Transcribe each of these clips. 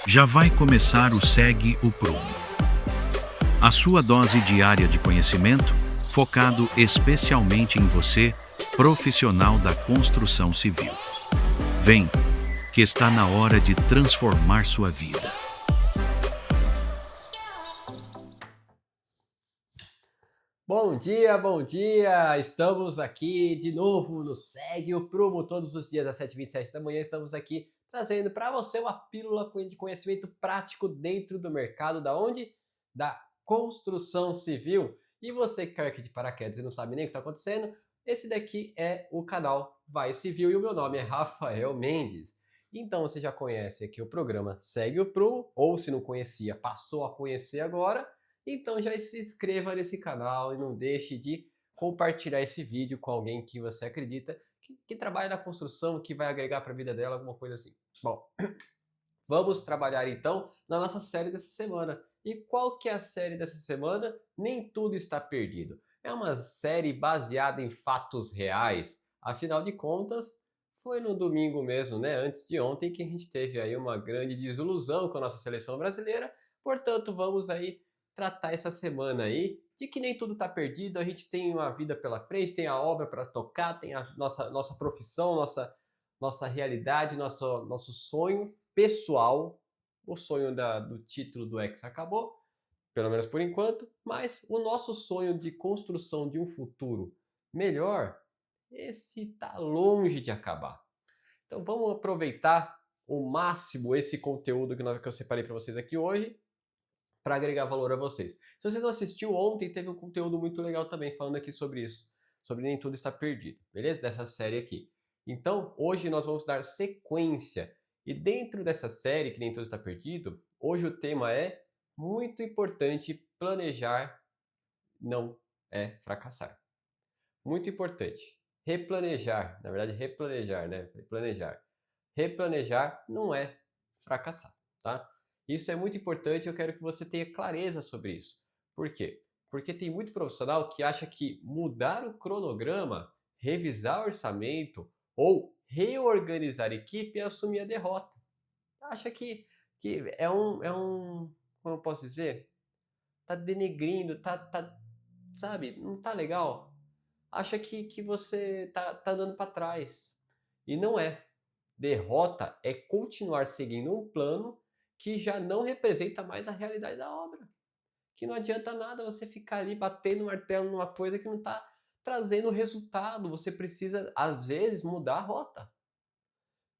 Já vai começar o Segue o Prumo, a sua dose diária de conhecimento, focado especialmente em você, profissional da construção civil. Vem, que está na hora de transformar sua vida. Bom dia, bom dia! Estamos aqui de novo no Segue o Prumo, todos os dias às 7h27 da manhã. Estamos aqui trazendo para você uma pílula de conhecimento prático dentro do mercado da onde? Da construção civil. E você que caiu aqui de paraquedas e não sabe nem o que está acontecendo, esse daqui é o canal Vai Civil e o meu nome é Rafael Mendes. Então você já conhece aqui o programa Segue o Prumo, ou se não conhecia, passou a conhecer agora. Então já se inscreva nesse canal e não deixe de compartilhar esse vídeo com alguém que você acredita que trabalha na construção, que vai agregar para a vida dela, alguma coisa assim. Bom, vamos trabalhar então na nossa série dessa semana. E qual que é a série dessa semana? Nem tudo está perdido. É uma série baseada em fatos reais. Afinal de contas, foi no domingo mesmo, né, antes de ontem, que a gente teve aí uma grande desilusão com a nossa seleção brasileira. Portanto, vamos aí tratar essa semana aí de que nem tudo está perdido, a gente tem uma vida pela frente, tem a obra para tocar, tem a nossa profissão, nossa realidade, nosso sonho pessoal. O sonho do título do X acabou, pelo menos por enquanto, mas o nosso sonho de construção de um futuro melhor, esse está longe de acabar. Então vamos aproveitar o máximo esse conteúdo que eu separei para vocês aqui hoje, para agregar valor a vocês. Se vocês não assistiu ontem, teve um conteúdo muito legal também falando aqui sobre isso, sobre nem tudo está perdido, beleza? Dessa série aqui. Então, hoje nós vamos dar sequência. E dentro dessa série, que nem tudo está perdido, hoje o tema é muito importante planejar não é fracassar. Muito importante. Replanejar, na verdade replanejar, né? Planejar. Replanejar não é fracassar, tá? Isso é muito importante, eu quero que você tenha clareza sobre isso. Por quê? Porque tem muito profissional que acha que mudar o cronograma, revisar o orçamento ou reorganizar a equipe é assumir a derrota. Acha que como eu posso dizer? Tá denegrindo, sabe? Não tá legal. Acha que você tá dando para trás. E não é. Derrota é continuar seguindo um plano que já não representa mais a realidade da obra. Que não adianta nada você ficar ali batendo o martelo numa coisa que não está trazendo resultado. Você precisa, às vezes, mudar a rota.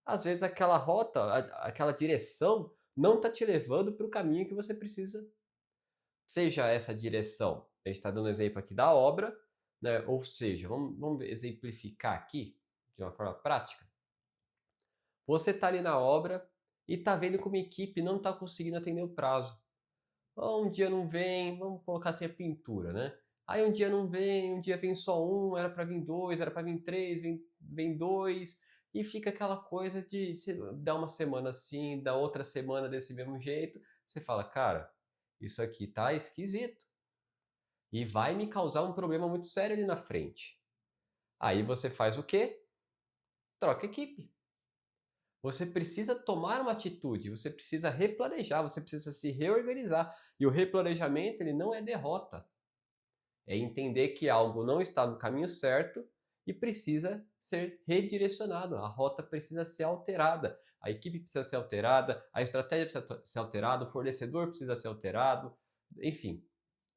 Às vezes aquela rota, aquela direção, não está te levando para o caminho que você precisa. Seja essa direção, a gente está dando um exemplo aqui da obra, né? Ou seja, vamos exemplificar aqui de uma forma prática. Você está ali na obra e está vendo como a equipe não está conseguindo atender o prazo. Um dia não vem, vamos colocar assim a pintura, né? Aí um dia não vem, um dia vem só um, era para vir dois, era para vir três, vem dois, e fica aquela coisa de dá uma semana assim, dá outra semana desse mesmo jeito. Você fala, cara, isso aqui tá esquisito e vai me causar um problema muito sério ali na frente. Aí você faz o quê? Troca equipe. Você precisa tomar uma atitude, você precisa replanejar, você precisa se reorganizar. E o replanejamento ele não é derrota. É entender que algo não está no caminho certo e precisa ser redirecionado. A rota precisa ser alterada, a equipe precisa ser alterada, a estratégia precisa ser alterada, o fornecedor precisa ser alterado. Enfim,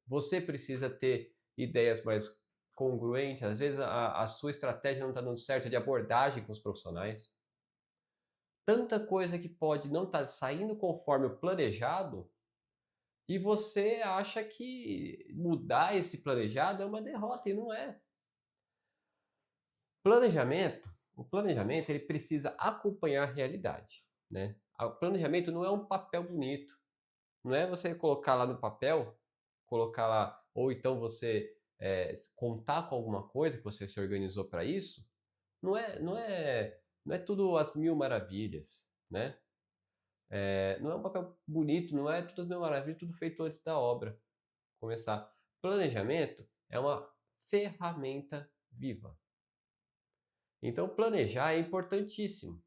você precisa ter ideias mais congruentes. Às vezes a sua estratégia não está dando certo de abordagem com os profissionais. Tanta coisa que pode não estar saindo conforme o planejado e você acha que mudar esse planejado é uma derrota e não é. O planejamento ele precisa acompanhar a realidade, né? O planejamento não é um papel bonito, não é você colocar lá no papel, colocar lá, ou então você contar com alguma coisa que você se organizou para isso, não é tudo as mil maravilhas, né? Não é um papel bonito, não é tudo as mil maravilhas, tudo feito antes da obra começar. Planejamento é uma ferramenta viva. Então, planejar é importantíssimo.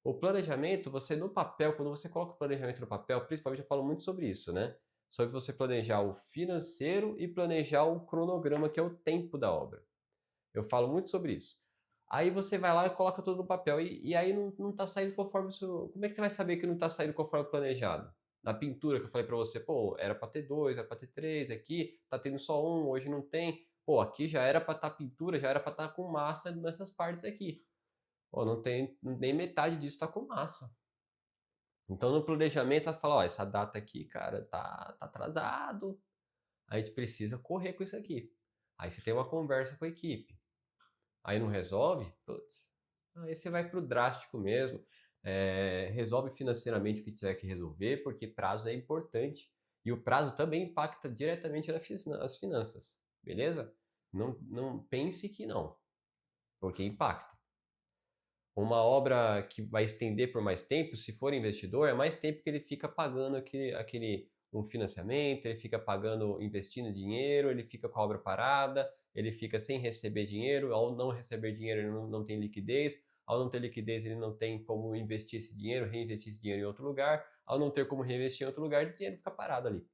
O planejamento, você no papel, quando você coloca o planejamento no papel, principalmente eu falo muito sobre isso, né? Sobre você planejar o financeiro e planejar o cronograma, que é o tempo da obra. Eu falo muito sobre isso. Aí você vai lá e coloca tudo no papel e aí não está saindo conforme o seu... Como é que você vai saber que não está saindo conforme o planejado? Na pintura que eu falei para você, pô, era para ter 2, era para ter 3, aqui tá tendo só um, hoje não tem. Pô, aqui já era para estar pintura, já era para estar com massa nessas partes aqui. Pô, não tem nem metade disso tá com massa. Então no planejamento ela fala, ó, essa data aqui, cara, tá atrasado. A gente precisa correr com isso aqui. Aí você tem uma conversa com a equipe. Aí não resolve, putz, aí você vai para o drástico mesmo. Resolve financeiramente o que tiver que resolver, porque prazo é importante. E o prazo também impacta diretamente nas finanças, beleza? Não pense que não, porque impacta. Uma obra que vai estender por mais tempo, se for investidor, é mais tempo que ele fica pagando um financiamento, ele fica pagando, investindo dinheiro, ele fica com a obra parada, ele fica sem receber dinheiro, ao não receber dinheiro ele não tem liquidez, ao não ter liquidez ele não tem como investir esse dinheiro, reinvestir esse dinheiro em outro lugar, ao não ter como reinvestir em outro lugar, o dinheiro fica parado ali.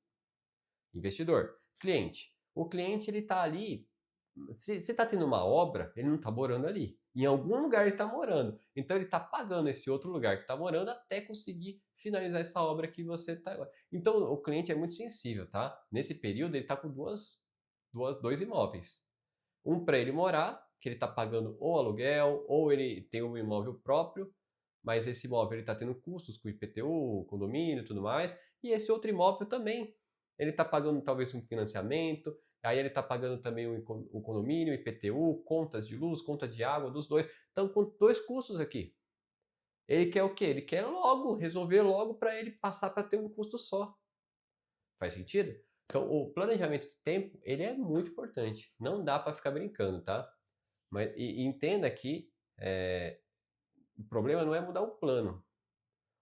Investidor. Cliente. O cliente ele está ali, se está tendo uma obra, ele não está morando ali. Em algum lugar ele está morando. Então ele está pagando esse outro lugar que está morando até conseguir finalizar essa obra que você está agora. Então o cliente é muito sensível, tá? Nesse período ele está com dois imóveis. Um para ele morar, que ele está pagando ou aluguel, ou ele tem um imóvel próprio, mas esse imóvel ele está tendo custos com IPTU, condomínio e tudo mais. E esse outro imóvel também, ele está pagando talvez um financiamento, aí ele está pagando também o condomínio, IPTU, contas de luz, conta de água, dos dois. Então, com dois custos aqui. Ele quer o quê? Ele quer logo, resolver logo para ele passar para ter um custo só. Faz sentido? Então, o planejamento de tempo, ele é muito importante. Não dá para ficar brincando, tá? Mas e entenda que o problema não é mudar o plano.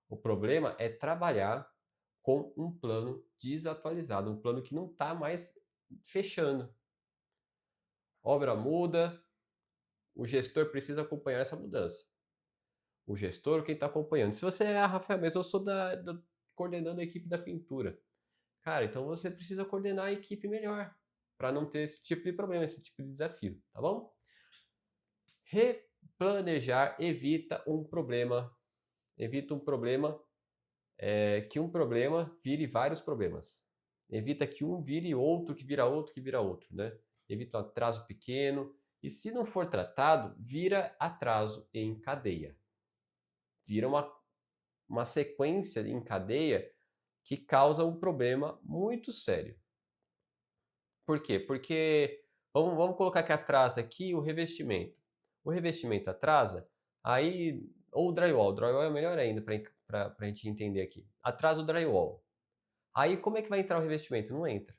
O problema é trabalhar com um plano desatualizado, um plano que não está mais fechando. Obra muda, o gestor precisa acompanhar essa mudança. O gestor, quem está acompanhando. Se você é, Rafael, mas eu sou coordenando a equipe da pintura. Cara, então você precisa coordenar a equipe melhor, para não ter esse tipo de problema, esse tipo de desafio, tá bom? Replanejar evita um problema. Evita um problema que um problema vire vários problemas. Evita que um vire outro, que vira outro, que vira outro, né? Evita um atraso pequeno. E se não for tratado, vira atraso em cadeia. Vira uma sequência em cadeia que causa um problema muito sério. Por quê? Porque vamos colocar que atrasa aqui o revestimento. O revestimento atrasa, aí, ou o drywall. O drywall é melhor ainda para a gente entender aqui. Atrasa o drywall. Aí como é que vai entrar o revestimento? Não entra.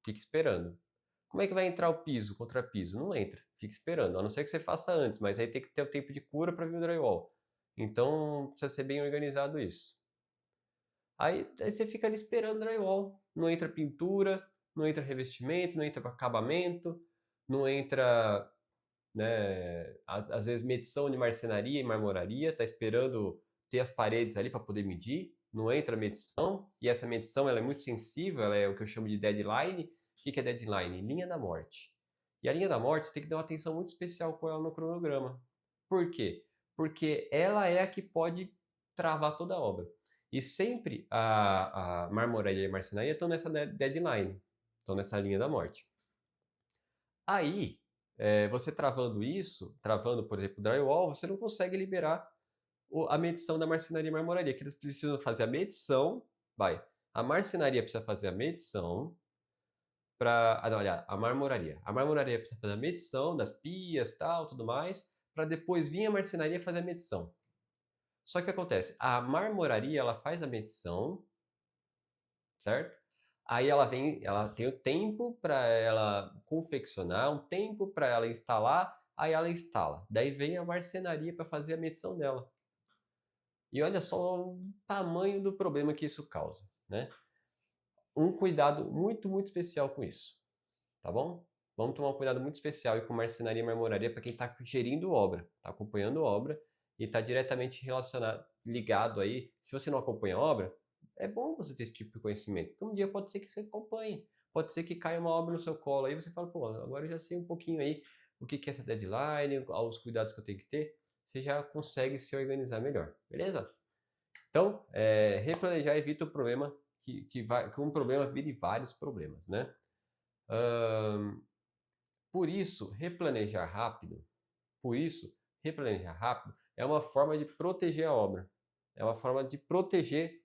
Fica esperando. Como é que vai entrar o piso, contrapiso? Não entra. Fica esperando. A não ser que você faça antes, mas aí tem que ter o tempo de cura para vir o drywall. Então precisa ser bem organizado isso. Aí você fica ali esperando o drywall. Não entra pintura, não entra revestimento, não entra acabamento, não entra, né, às vezes medição de marcenaria e marmoraria, tá esperando ter as paredes ali para poder medir, não entra medição, e essa medição ela é muito sensível, ela é o que eu chamo de deadline. O que é deadline? Linha da morte. E a linha da morte você tem que dar uma atenção muito especial com ela no cronograma. Por quê? Porque ela é a que pode travar toda a obra. E sempre a marmoraria e a marcenaria estão nessa deadline, estão nessa linha da morte. Aí, você travando isso, travando, por exemplo, o drywall, você não consegue liberar a medição da marcenaria e marmoraria, que eles precisam fazer a medição, a marcenaria precisa fazer a medição a marmoraria. A marmoraria precisa fazer a medição das pias, tal, tudo mais, para depois vir a marcenaria fazer a medição. Só que o que acontece? A marmoraria, ela faz a medição, certo? Aí ela tem o tempo para ela confeccionar, um tempo para ela instalar, aí ela instala. Daí vem a marcenaria para fazer a medição dela. E olha só o tamanho do problema que isso causa, né? Um cuidado muito, muito especial com isso, tá bom? Vamos tomar um cuidado muito especial e com marcenaria e marmoraria para quem está gerindo obra, está acompanhando obra e está diretamente relacionado, ligado aí. Se você não acompanha a obra, é bom você ter esse tipo de conhecimento, porque um dia pode ser que você acompanhe, pode ser que caia uma obra no seu colo, aí você fala, pô, agora eu já sei um pouquinho aí o que é essa deadline, os cuidados que eu tenho que ter, você já consegue se organizar melhor, beleza? Então, replanejar evita o problema que um problema vire vários problemas, né? Por isso, replanejar rápido é uma forma de proteger a obra. É uma forma de proteger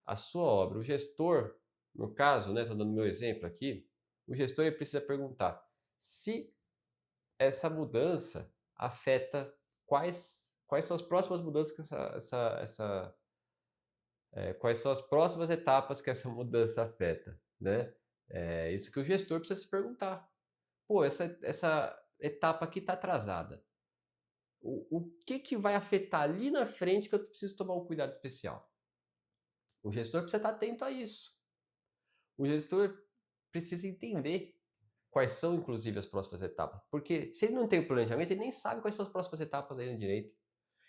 a sua obra. O gestor, no caso, estou dando meu exemplo aqui, o gestor ele precisa perguntar se essa mudança afeta quais são as próximas mudanças que quais são as próximas etapas que essa mudança afeta, né? É isso que o gestor precisa se perguntar. Pô, essa etapa aqui está atrasada. O que vai afetar ali na frente que eu preciso tomar um cuidado especial? O gestor precisa estar atento a isso. O gestor precisa entender quais são, inclusive, as próximas etapas. Porque se ele não tem o planejamento, ele nem sabe quais são as próximas etapas aí na direita.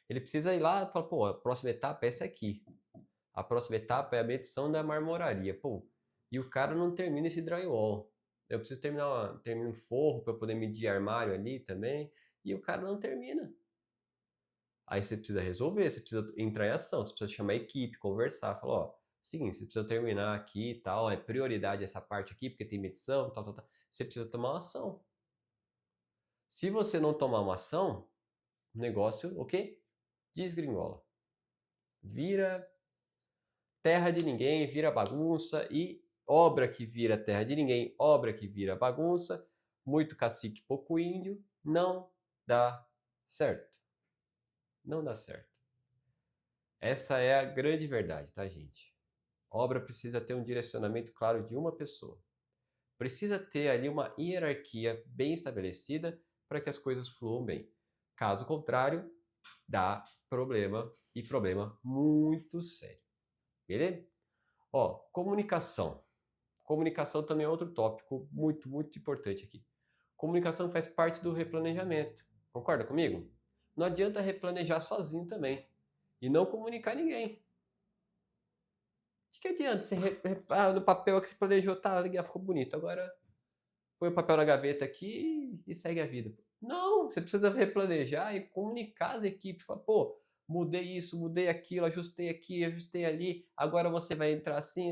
Ele precisa ir lá e falar, pô, a próxima etapa é essa aqui. A próxima etapa é a medição da marmoraria. Pô, e o cara não termina esse drywall. Eu preciso terminar um forro para eu poder medir armário ali também. E o cara não termina. Aí você precisa resolver, você precisa entrar em ação, você precisa chamar a equipe, conversar, falar, ó, seguinte, você precisa terminar aqui e tal, é prioridade essa parte aqui, porque tem medição, tal. Você precisa tomar uma ação. Se você não tomar uma ação, o negócio, o quê? Desgringola. Vira terra de ninguém, vira bagunça e obra que vira terra de ninguém, obra que vira bagunça, muito cacique, pouco índio, não dá certo. Não dá certo. Essa é a grande verdade, tá, gente? A obra precisa ter um direcionamento claro de uma pessoa. Precisa ter ali uma hierarquia bem estabelecida para que as coisas fluam bem. Caso contrário, dá problema e problema muito sério. Beleza? Ó, comunicação. Comunicação também é outro tópico muito, muito importante aqui. Comunicação faz parte do replanejamento. Concorda comigo? Não adianta replanejar sozinho também. E não comunicar ninguém. De que adianta você no papel que você planejou, tá, legal, ficou bonito. Agora põe o papel na gaveta aqui e segue a vida. Não, você precisa replanejar e comunicar as equipes. Fala, pô, mudei isso, mudei aquilo, ajustei aqui, ajustei ali. Agora você vai entrar assim,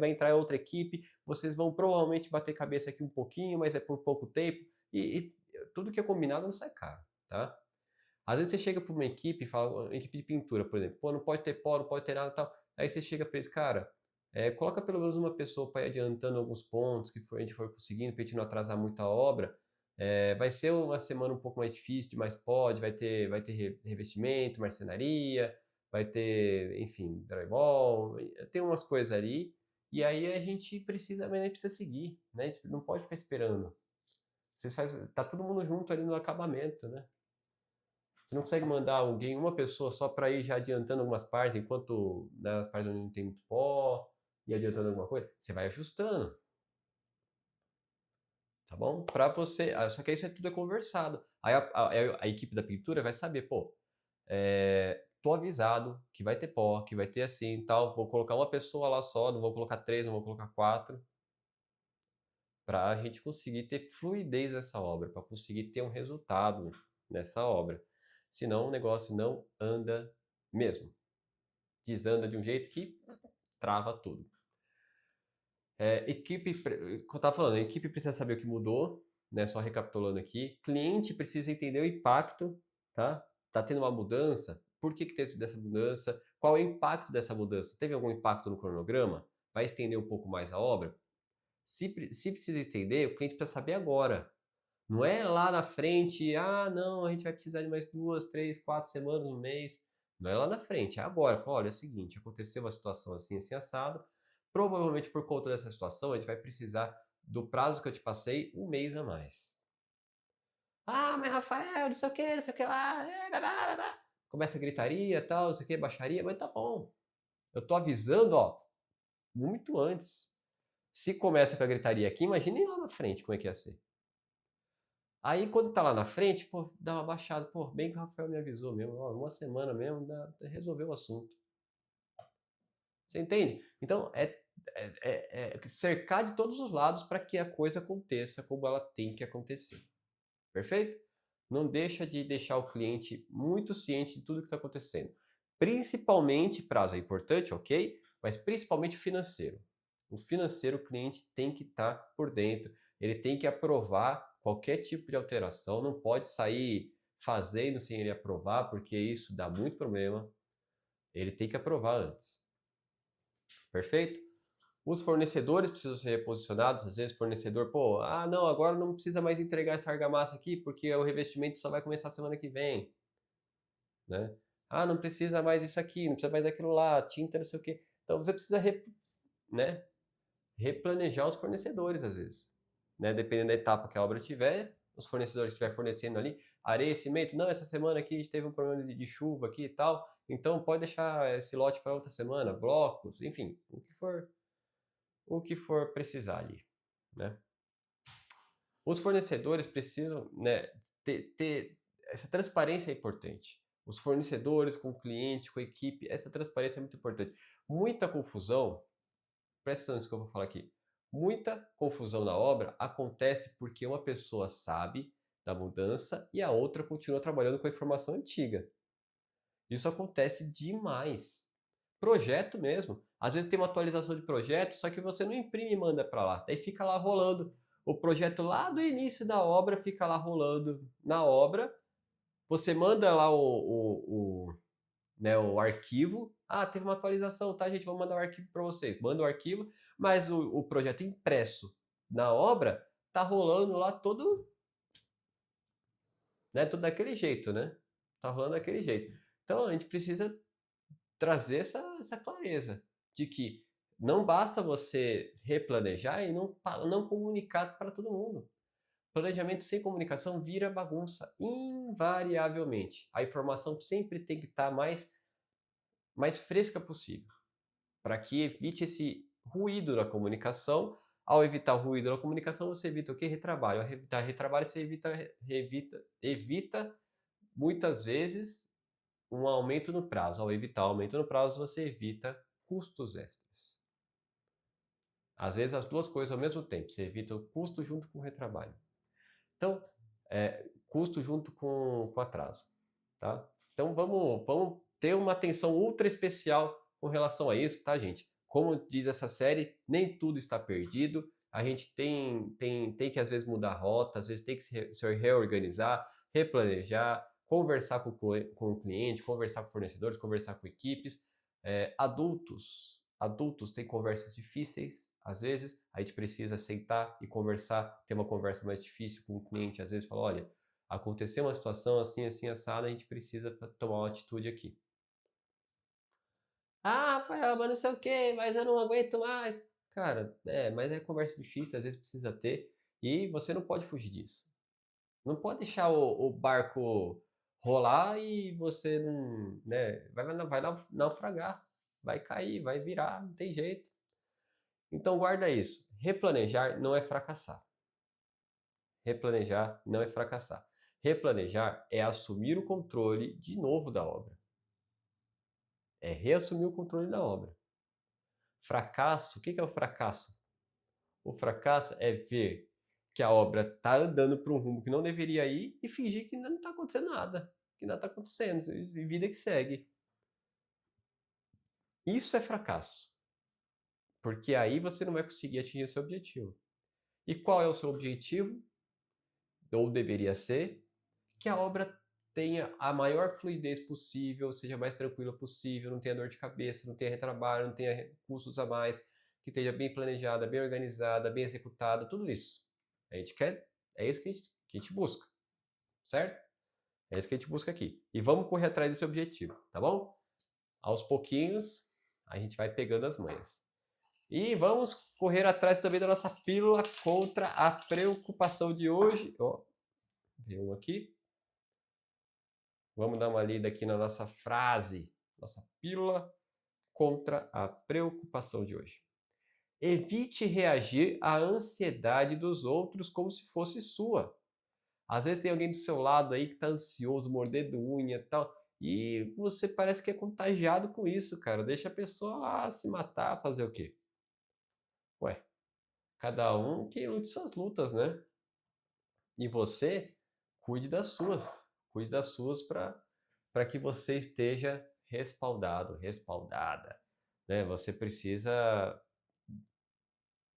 vai entrar outra equipe. Vocês vão provavelmente bater cabeça aqui um pouquinho, mas é por pouco tempo. E tudo que é combinado não sai caro, tá? Às vezes você chega para uma equipe e fala, uma equipe de pintura, por exemplo, pô, não pode ter pó, não pode ter nada e tal. Aí você chega para eles, cara, coloca pelo menos uma pessoa para ir adiantando alguns pontos que a gente for conseguindo, para a gente não atrasar muito a obra. Vai ser uma semana um pouco mais difícil, de mais pode, vai ter revestimento, marcenaria, vai ter, enfim, drywall, tem umas coisas ali. E aí a gente precisa seguir, né? A gente não pode ficar esperando. Tá todo mundo junto ali no acabamento, né? Você não consegue mandar alguém, uma pessoa só para ir já adiantando algumas partes, enquanto nas partes onde não tem muito pó, e adiantando alguma coisa. Você vai ajustando. Tá bom? Para você. Só que isso tudo é conversado. Aí a equipe da pintura vai saber, pô, tô avisado que vai ter pó, que vai ter assim e tal. Vou colocar uma pessoa lá só, não vou colocar 3, não vou colocar 4. Para a gente conseguir ter fluidez nessa obra, para conseguir ter um resultado nessa obra. Senão o negócio não anda mesmo. Desanda de um jeito que trava tudo. Como eu estava falando, a equipe precisa saber o que mudou, né? Só recapitulando aqui. Cliente precisa entender o impacto, tá? Tá tendo uma mudança? Por que teve dessa mudança? Qual é o impacto dessa mudança? Teve algum impacto no cronograma? Vai estender um pouco mais a obra? Se precisa estender, o cliente precisa saber agora. Não é lá na frente, não, a gente vai precisar de mais 2, 3, 4 semanas, um mês. Não é lá na frente, é agora. Fala, olha, é o seguinte, aconteceu uma situação assim, assim, assado. Provavelmente por conta dessa situação, a gente vai precisar do prazo que eu te passei, um mês a mais. Mas Rafael, não sei o que lá. Blá, blá, blá. Começa a gritaria, tal, não sei o que, baixaria, mas tá bom. Eu tô avisando, ó, muito antes. Se começa com a gritaria aqui, imaginem lá na frente como é que ia ser. Aí quando tá lá na frente, pô, dá uma baixada. Pô, bem que o Rafael me avisou mesmo, ó, uma semana mesmo, resolveu o assunto. Você entende? Então, é cercar de todos os lados para que a coisa aconteça como ela tem que acontecer. Perfeito? Não deixa de deixar o cliente muito ciente de tudo que está acontecendo. Principalmente, prazo é importante, ok? Mas principalmente o financeiro. O financeiro, o cliente tem que estar por dentro. Ele tem que aprovar qualquer tipo de alteração. Não pode sair fazendo sem ele aprovar, porque isso dá muito problema. Ele tem que aprovar antes. Perfeito? Os fornecedores precisam ser reposicionados, às vezes o fornecedor, pô, não, agora não precisa mais entregar essa argamassa aqui, porque o revestimento só vai começar semana que vem, né? Não precisa mais isso aqui, não precisa mais daquilo lá, tinta, não sei o quê. Então você precisa, né, replanejar os fornecedores, às vezes, né? Dependendo da etapa que a obra tiver, os fornecedores estiver fornecendo ali, areia, cimento, não, essa semana aqui a gente teve um problema de chuva aqui e tal, então pode deixar esse lote para outra semana, blocos, enfim, o que for precisar ali, né? Os fornecedores precisam, né, ter essa transparência é importante. Os fornecedores com o cliente, com a equipe, essa transparência é muito importante. Muita confusão, presta atenção nisso que eu vou falar aqui. Muita confusão na obra acontece porque uma pessoa sabe da mudança e a outra continua trabalhando com a informação antiga. Isso acontece demais. Projeto mesmo. Às vezes tem uma atualização de projeto, só que você não imprime e manda para lá. Daí fica lá rolando. O projeto lá do início da obra fica lá rolando na obra. Você manda lá né, o arquivo. Teve uma atualização, tá, gente? Vou mandar o arquivo para vocês. Manda o arquivo, mas o projeto impresso na obra tá rolando lá todo, né, tudo daquele jeito, né? Tá rolando daquele jeito. Então a gente precisa trazer essa clareza de que não basta você replanejar e não comunicar para todo mundo. Planejamento sem comunicação vira bagunça, invariavelmente. A informação sempre tem que estar mais fresca possível, para que evite esse ruído na comunicação. Ao evitar o ruído na comunicação, você evita o quê? Retrabalho. Ao evitar retrabalho, você evita muitas vezes um aumento no prazo. Ao evitar o aumento no prazo, você evita custos extras. Às vezes as duas coisas ao mesmo tempo. Você evita o custo junto com o retrabalho. Então, custo junto com atraso. Tá? Então vamos ter uma atenção ultra especial com relação a isso, tá, gente? Como diz essa série, nem tudo está perdido. A gente tem que às vezes mudar a rota, às vezes tem que se reorganizar, replanejar, conversar com o cliente, conversar com fornecedores, conversar com equipes. Adultos têm conversas difíceis, às vezes a gente precisa sentar e conversar, ter uma conversa mais difícil com o cliente, às vezes falar, olha, aconteceu uma situação assim, assim, assada, a gente precisa tomar uma atitude aqui. Rafael, mas não sei o que, mas eu não aguento mais. Cara, mas é conversa difícil, às vezes precisa ter, e você não pode fugir disso. Não pode deixar o barco rolar e você não, né, vai naufragar, vai cair, vai virar, não tem jeito. Então guarda isso. Replanejar não é fracassar. Replanejar não é fracassar. Replanejar é assumir o controle de novo da obra. É reassumir o controle da obra. Fracasso, o que é o fracasso? O fracasso é ver que a obra está andando para um rumo que não deveria ir e fingir que não está acontecendo nada, que nada está acontecendo, e vida que segue. Isso é fracasso. Porque aí você não vai conseguir atingir o seu objetivo. E qual é o seu objetivo? Ou deveria ser que a obra tenha a maior fluidez possível, seja mais tranquila possível, não tenha dor de cabeça, não tenha retrabalho, não tenha custos a mais, que esteja bem planejada, bem organizada, bem executada, tudo isso. A gente quer, é isso que a gente busca, certo? É isso que a gente busca aqui. E vamos correr atrás desse objetivo, tá bom? Aos pouquinhos, a gente vai pegando as manhas. E vamos correr atrás também da nossa pílula contra a preocupação de hoje. Tem um aqui. Vamos dar uma lida aqui na nossa frase, nossa pílula contra a preocupação de hoje. Evite reagir à ansiedade dos outros como se fosse sua. Às vezes tem alguém do seu lado aí que tá ansioso, mordendo unha e tal, e você parece que é contagiado com isso, cara. Deixa a pessoa lá se matar, fazer o quê? Ué, cada um que lute suas lutas, né? E você cuide das suas para que você esteja respaldado, respaldada, né? Você precisa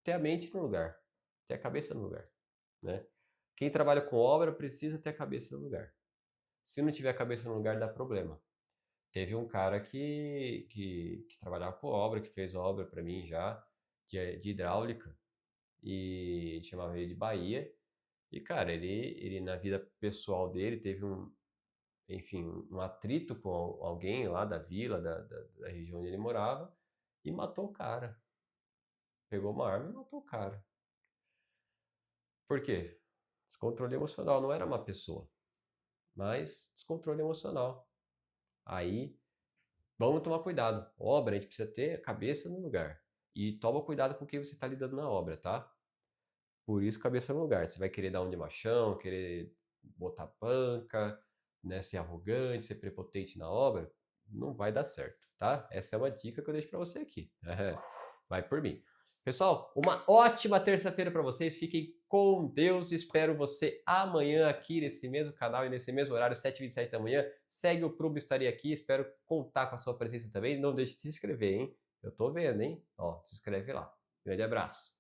ter a mente no lugar, ter a cabeça no lugar, né? Quem trabalha com obra precisa ter a cabeça no lugar. Se não tiver a cabeça no lugar, dá problema. Teve um cara que trabalhava com obra, que fez obra para mim já, de hidráulica, e chamava ele de Bahia. E, cara, ele na vida pessoal dele teve enfim, um atrito com alguém lá da vila, da região onde ele morava, e matou o cara. Pegou uma arma e matou o cara. Por quê? Descontrole emocional, não era uma pessoa, mas descontrole emocional. Aí, vamos tomar cuidado. Obra, a gente precisa ter a cabeça no lugar. E toma cuidado com quem você está lidando na obra, tá? Por isso, cabeça no lugar. Você vai querer dar um de machão, querer botar panca, né, ser arrogante, ser prepotente na obra, não vai dar certo, tá? Essa é uma dica que eu deixo para você aqui. Vai por mim. Pessoal, uma ótima terça-feira para vocês. Fiquem com Deus. Espero você amanhã aqui nesse mesmo canal e nesse mesmo horário, 7h27 da manhã. Segue o Prumo, estarei aqui. Espero contar com a sua presença também. Não deixe de se inscrever, hein? Eu tô vendo, hein? Ó, se inscreve lá. Grande abraço.